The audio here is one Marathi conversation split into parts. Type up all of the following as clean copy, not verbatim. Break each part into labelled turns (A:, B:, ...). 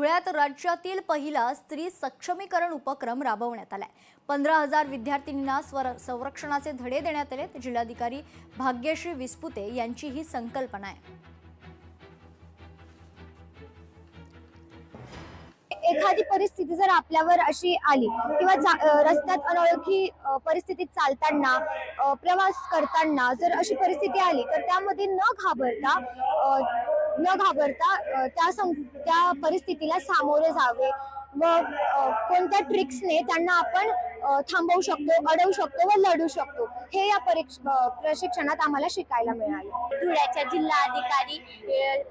A: धुळ्यात राज्यातील पहिला स्त्री सक्षमीकरण उपक्रम राबवण्यात आलाय। 15,000 विद्यार्थिनींना संरक्षणाचे धडे देण्यात आले। जिल्हाधिकारी भाग्यश्री विस्पुते यांची ही संकल्पना आहे।
B: एखादी परिस्थिती जर आपल्यावर अशी आली किंवा रस्त्यात अनोळखी परिस्थितीत चालताना प्रवास करताना जर अशी परिस्थिती आली तर त्यामध्ये न घाबरता त्या परिस्थितीला सामोरे जावे व कोणत्या ट्रिक्सने त्यांना आपण थांबवू शकतो, अडवू शकतो व लढू शकतो हे या प्रशिक्षणात आम्हाला शिकायला मिळाले।
C: धुळ्याच्या जिल्हाधिकारी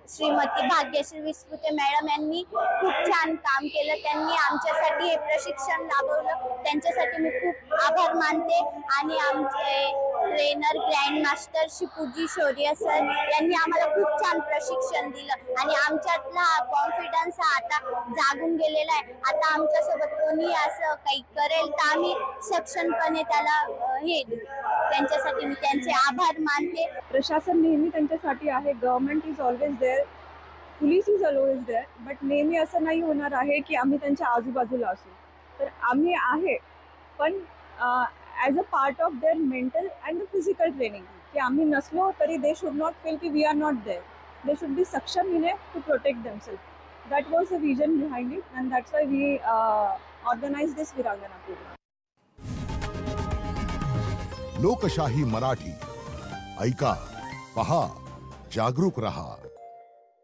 C: श्रीमती भाग्यश्री विस्पुते मॅडम यांनी खूप छान काम केलं। त्यांनी आमच्यासाठी हे प्रशिक्षण राबवलं, त्यांच्यासाठी मी खूप आभार मानते। आणि आमचे ट्रेनर ग्रँड मास्टर शिपूजी शौर्य सर यांनी आम्हाला खूप छान प्रशिक्षण दिलं आणि आमच्यातला कॉन्फिडन्स आता जागून गेलेला आहे। आता आमच्यासोबत कोणी असं काही करेल तर आम्ही सक्षमपणे त्याला हे देऊ। त्यांच्यासाठी मी त्यांचे आभार मानते।
D: प्रशासन नेहमी त्यांच्यासाठी आहे। Government is always there, police is always there, but नेहमी असं नाही होणार आहे की आम्ही त्यांच्या आजूबाजूला असू। तर आम्ही आहे, पण as a part of their mental and physical training, की आम्ही नसलो तरी दे शुड नॉट फील की we are not there, they should be सक्षम enough to protect themselves. That was the vision behind it, and that's why we organized this Virangana program.
E: लोकशाही मराठी ऐका, पहा, जागरूक रहा।